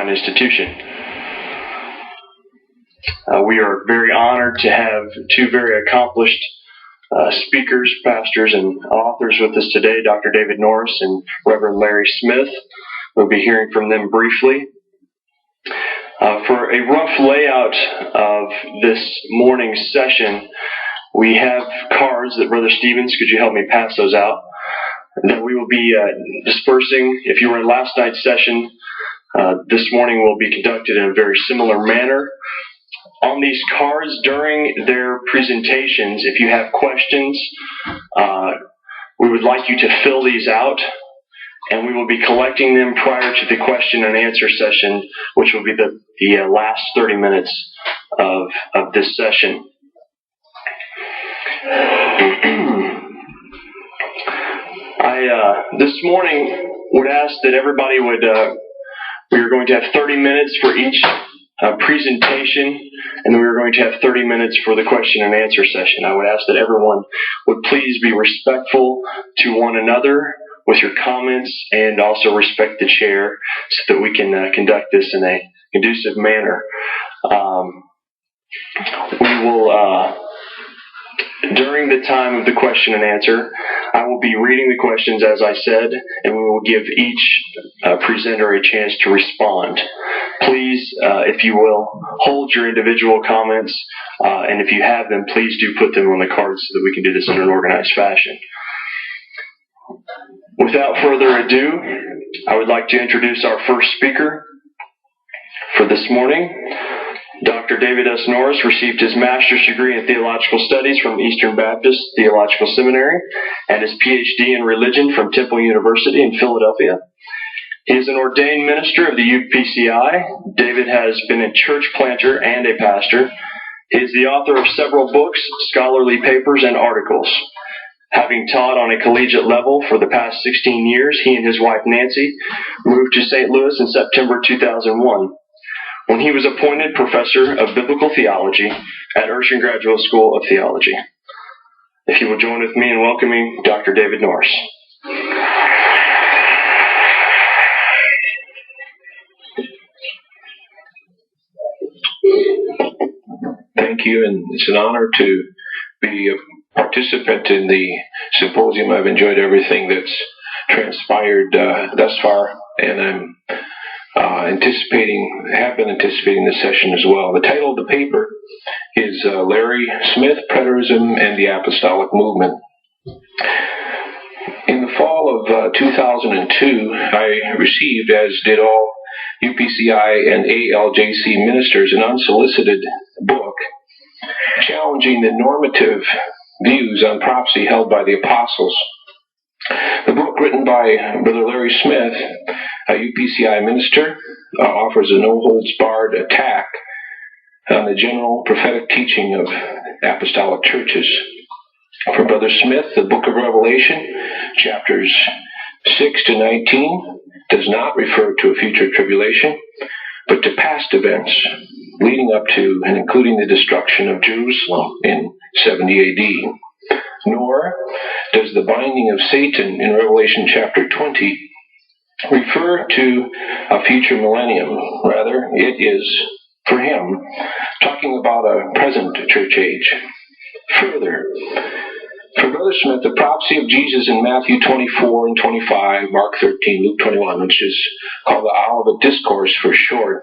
fine institution. We are very honored to have two very accomplished speakers, pastors, and authors with us today, Dr. David Norris and Reverend Larry Smith. We'll be hearing from them briefly. For a rough layout of this morning's session, we have cards that Brother Stevens, could you help me pass those out? That we will be dispersing. If you were in last night's session, this morning will be conducted in a very similar manner. On these cards during their presentations, if you have questions, we would like you to fill these out, and we will be collecting them prior to the question and answer session, which will be the last 30 minutes of this session. I this morning would ask that everybody would, we are going to have 30 minutes for each presentation, and then we are going to have 30 minutes for the question and answer session. I would ask that everyone would please be respectful to one another with your comments, and also respect the chair so that we can conduct this in a conducive manner. We will, during the time of the question and answer, I will be reading the questions as I said, and we will give each presenter a chance to respond. Please, if you will, hold your individual comments, and if you have them, please do put them on the cards so that we can do this in an organized fashion. Without further ado, I would like to introduce our first speaker for this morning. Dr. David S. Norris received his master's degree in theological studies from Eastern Baptist Theological Seminary and his PhD in religion from Temple University in Philadelphia. He is an ordained minister of the UPCI. David has been a church planter and a pastor. He is the author of several books, scholarly papers, and articles. Having taught on a collegiate level for the past 16 years, he and his wife Nancy moved to St. Louis in September 2001, when he was appointed professor of biblical theology at Urshan Graduate School of Theology. If you will join with me in welcoming Dr. David Norris. Thank you, and it's an honor to be a participant in the symposium. I've enjoyed everything that's transpired thus far, and I'm have been anticipating this session as well. The title of the paper is Larry Smith, Preterism and the Apostolic Movement. In the fall of 2002, I received, as did all UPCI and ALJC ministers, an unsolicited book challenging the normative views on prophecy held by the apostles. The book, written by Brother Larry Smith, a UPCI minister, offers a no-holds-barred attack on the general prophetic teaching of apostolic churches. For Brother Smith, the book of Revelation, chapters 6 to 19, does not refer to a future tribulation, but to past events leading up to and including the destruction of Jerusalem in 70 AD. Nor does the binding of Satan in Revelation chapter 20 refer to a future millennium. Rather, it is, for him, talking about a present church age. Further, for Brother Smith, the prophecy of Jesus in Matthew 24 and 25, Mark 13, Luke 21, which is called the Olivet Discourse for short,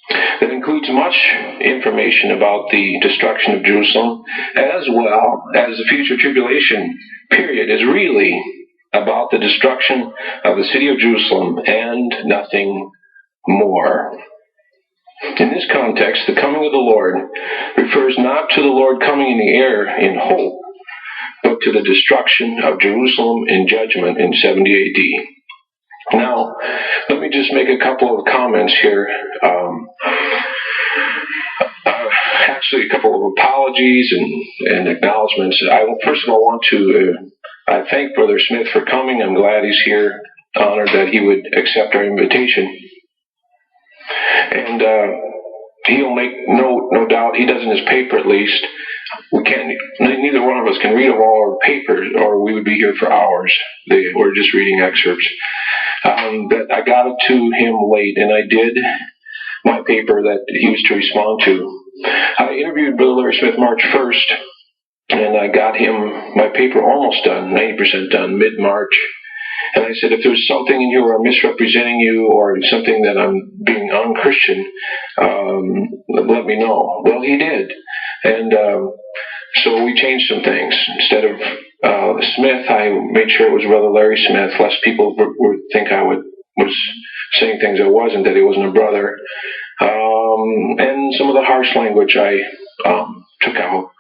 that includes much information about the destruction of Jerusalem, as well as the future tribulation period, is really about the destruction of the city of Jerusalem and nothing more. In this context, the coming of the Lord refers not to the Lord coming in the air in hope, but to the destruction of Jerusalem in judgment in 70 AD. Now, let me just make a couple of comments here. Actually, a couple of apologies and acknowledgments. I first of all want to I thank Brother Smith for coming. I'm glad he's here. Honored that he would accept our invitation. And he'll make no doubt, he does in his paper at least. We can't. Neither one of us can read all our papers, or we would be here for hours. We're just reading excerpts. that I got it to him late, and I did my paper that he was to respond to. I interviewed Brother Larry Smith March 1st, and I got him my paper almost done, 90% done, mid-March. And I said, if there's something in here where I'm misrepresenting you or something that I'm being unchristian, let me know. Well, he did. And so we changed some things. Instead of Smith, I made sure it was Brother Larry Smith, lest people would think I was saying things I wasn't, that he wasn't a brother. And some of the harsh language I took out,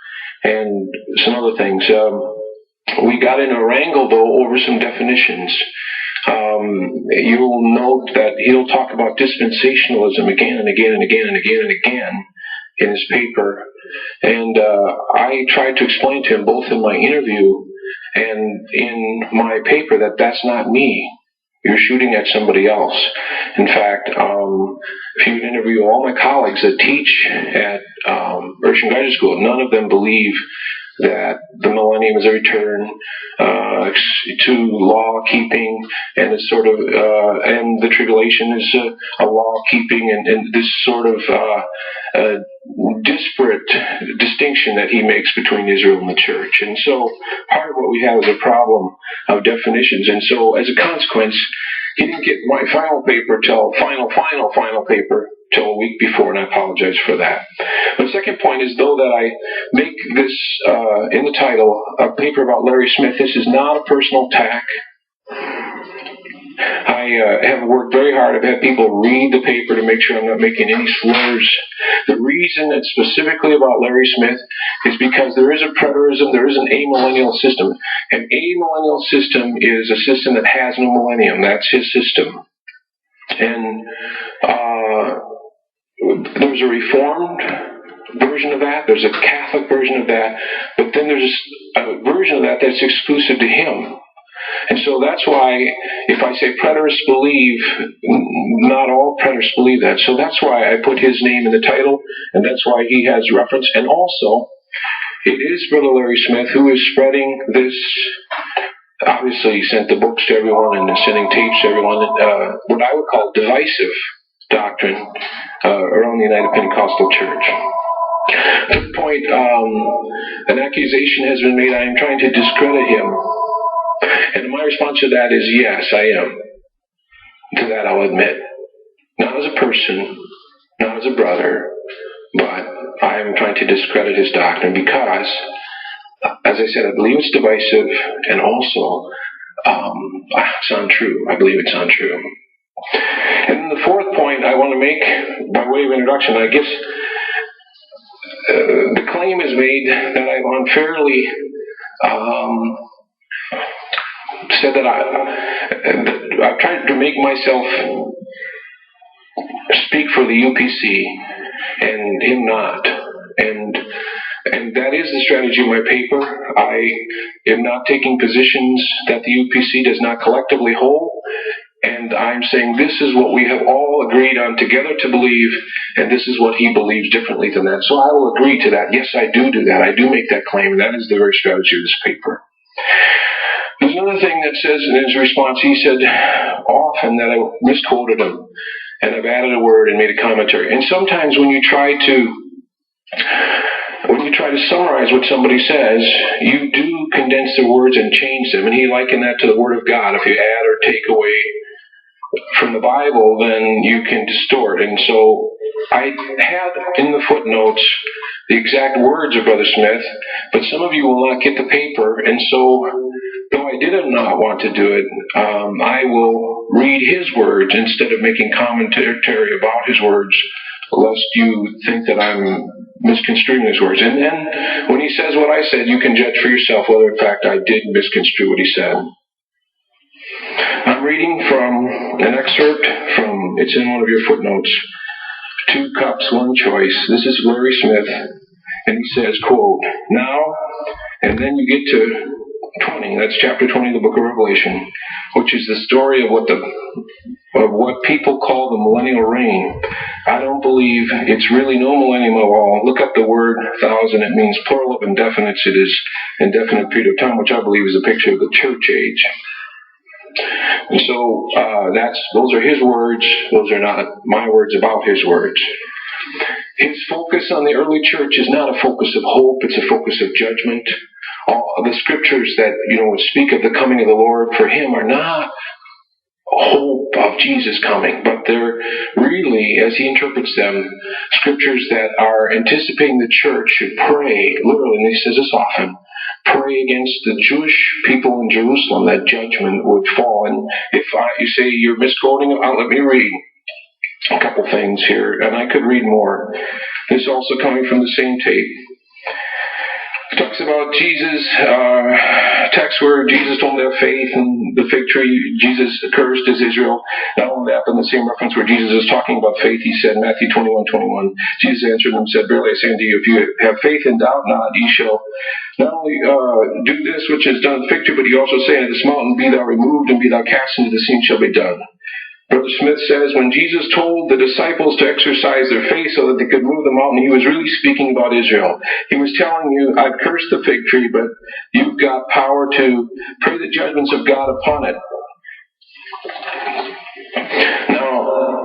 and some other things. We got in a wrangle, though, over some definitions. You'll note that he'll talk about dispensationalism again and again and again and again and again in his paper. And I tried to explain to him, both in my interview and in my paper, that that's not me. You're shooting at somebody else. In fact, if you interview all my colleagues that teach at Urshan Graduate School, none of them believe that the millennium is a return to law keeping, and it's sort of and the tribulation is a law keeping, and this sort of disparate distinction that he makes between Israel and the church. And so part of what we have is a problem of definitions. And so as a consequence, he didn't get my final paper till final paper till a week before, and I apologize for that. The second point is, though, that I make this in the title a paper about Larry Smith, this is not a personal attack. I have worked very hard. I've had people read the paper to make sure I'm not making any slurs. The reason it's specifically about Larry Smith is because there is a preterism, there is an amillennial system. An amillennial system is a system that has no millennium. That's his system. And there's a Reformed version of that, there's a Catholic version of that, but then there's a version of that that's exclusive to him. And so that's why, if I say preterists believe, not all preterists believe that. So that's why I put his name in the title, and that's why he has reference. And also, it is Brother Larry Smith who is spreading this. Obviously, he sent the books to everyone and is sending tapes to everyone, what I would call divisive doctrine around the United Pentecostal Church. Third point, an accusation has been made. I am trying to discredit him. And my response to that is, yes, I am. To that I'll admit. Not as a person, not as a brother, but I am trying to discredit his doctrine because, as I said, I believe it's divisive, and also it's untrue. I believe it's untrue. And then the fourth point I want to make, by way of introduction, I guess the claim is made that I've unfairly said that I've tried to make myself speak for the UPC and him not. And that is the strategy of my paper. I am not taking positions that the UPC does not collectively hold. And I'm saying this is what we have all agreed on together to believe, and this is what he believes differently than that. So I will agree to that. Yes, I do that. I do make that claim, and that is the very strategy of this paper. There's another thing that says in his response, he said often that I misquoted him, and I've added a word and made a commentary. And sometimes when you try to summarize what somebody says, you do condense the words and change them. And he likened that to the Word of God. If you add or take away from the Bible, then you can distort. And so I had in the footnotes the exact words of Brother Smith, but some of you will not get the paper. And so, though I did not want to do it, I will read his words instead of making commentary about his words, lest you think that I'm misconstruing his words. And then, when he says what I said, you can judge for yourself whether, in fact, I did misconstrue what he said. I'm reading from an excerpt from, it's in one of your footnotes, 2 Cups, 1 Choice. This is Larry Smith, and he says, quote, now, and then you get to 20, that's chapter 20 of the book of Revelation, which is the story of what people call the millennial reign. I don't believe it's really no millennium at all. Look up the word 1,000. It means plural of indefinites. It is indefinite period of time, which I believe is a picture of the church age. And so those are his words. Those are not my words about his words. His focus on the early church is not a focus of hope, it's a focus of judgment. All the scriptures that speak of the coming of the Lord for him are not hope of Jesus coming, but they're really, as he interprets them, scriptures that are anticipating the church should pray, literally, and he says this often, pray against the Jewish people in Jerusalem that judgment would fall. And if you say you're misquoting, let me read a couple things here, and I could read more. This is also coming from the same tape. It talks about Jesus, text where Jesus told them to have faith, and the fig tree Jesus cursed is Israel. Not only that, but in the same reference where Jesus is talking about faith, he said, Matthew 21:21, Jesus answered them and said, verily I say unto you, if you have faith and doubt not, ye shall not only do this which is done with the fig tree, but you also say unto this mountain, be thou removed, and be thou cast into the sea, and shall be done. Brother Smith says, when Jesus told the disciples to exercise their faith so that they could move the mountain, he was really speaking about Israel. He was telling you, I've cursed the fig tree, but you've got power to pray the judgments of God upon it. Now,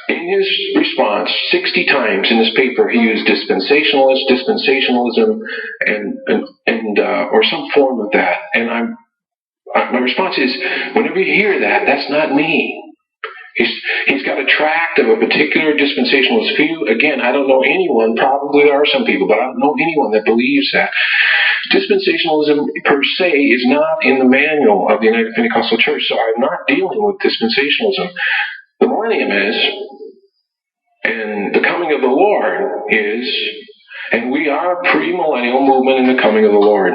in his response, 60 times in his paper, he used dispensationalism, or some form of that. And my response is, whenever you hear that, that's not me. He's got a tract of a particular dispensationalist view. Again, I don't know anyone, probably there are some people, but I don't know anyone that believes that. Dispensationalism per se is not in the manual of the United Pentecostal Church, so I'm not dealing with dispensationalism. The millennium is, and the coming of the Lord is, and we are a premillennial movement in the coming of the Lord.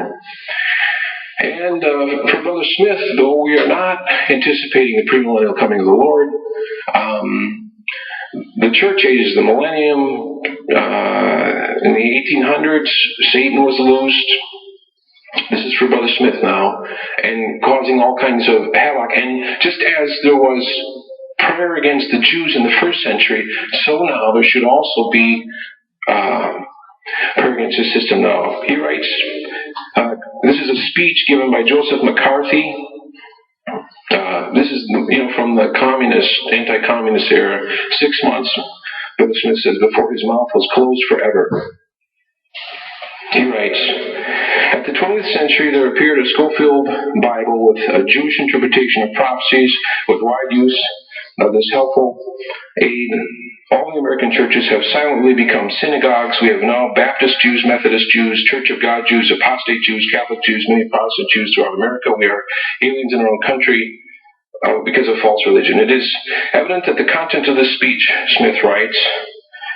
And for Brother Smith, though we are not anticipating the premillennial coming of the Lord, the church ages, the millennium, in the 1800s, Satan was loosed. This is for Brother Smith now, and causing all kinds of havoc. And just as there was prayer against the Jews in the first century, so now there should also be prayer against the system now. He writes, this is a speech given by Joseph McCarthy. This is from the anti-communist era, 6 months, Brother Smith says, before his mouth was closed forever. He writes, at the 20th century there appeared a Schofield Bible with a Jewish interpretation of prophecies with wide use of this helpful aid. All the American churches have silently become synagogues. We have now Baptist Jews, Methodist Jews, Church of God Jews, apostate Jews, Catholic Jews, many Protestant Jews throughout America. We are aliens in our own country because of false religion. It is evident that the content of this speech, Smith writes,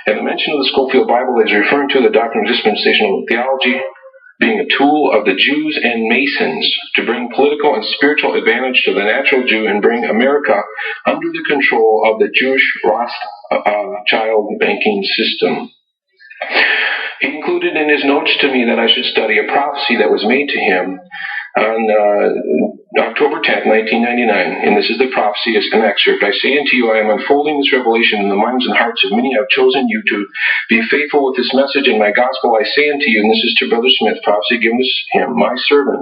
and the mention of the Schofield Bible is referring to the doctrine of dispensational theology being a tool of the Jews and Masons to bring political and spiritual advantage to the natural Jew and bring America under the control of the Jewish Rothschild banking system. He included in his notes to me that I should study a prophecy that was made to him on October 10th, 1999, and this is the prophecy, as an excerpt. I say unto you, I am unfolding this revelation in the minds and hearts of many. I have chosen you to be faithful with this message in my gospel. I say unto you, and this is to Brother Smith, prophecy given to him, my servant.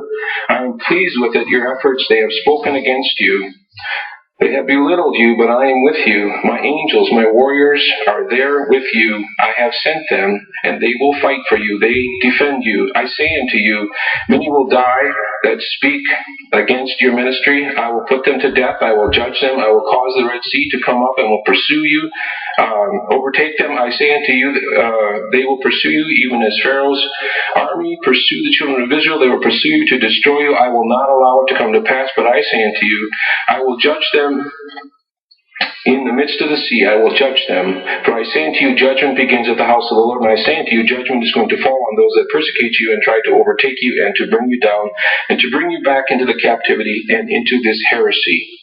I am pleased with it, your efforts. They have spoken against you. They have belittled you, but I am with you. My angels, my warriors are there with you. I have sent them, and they will fight for you. They defend you. I say unto you, many will die that speak against your ministry. I will put them to death. I will judge them. I will cause the Red Sea to come up and will pursue you, overtake them. I say unto you, they will pursue you, even as Pharaoh's army pursued the children of Israel. They will pursue you to destroy you. I will not allow it to come to pass, but I say unto you, I will judge them in the midst of the sea. I will judge them. For I say unto you, judgment begins at the house of the Lord. And I say unto you, judgment is going to fall on those that persecute you and try to overtake you and to bring you down and to bring you back into the captivity and into this heresy.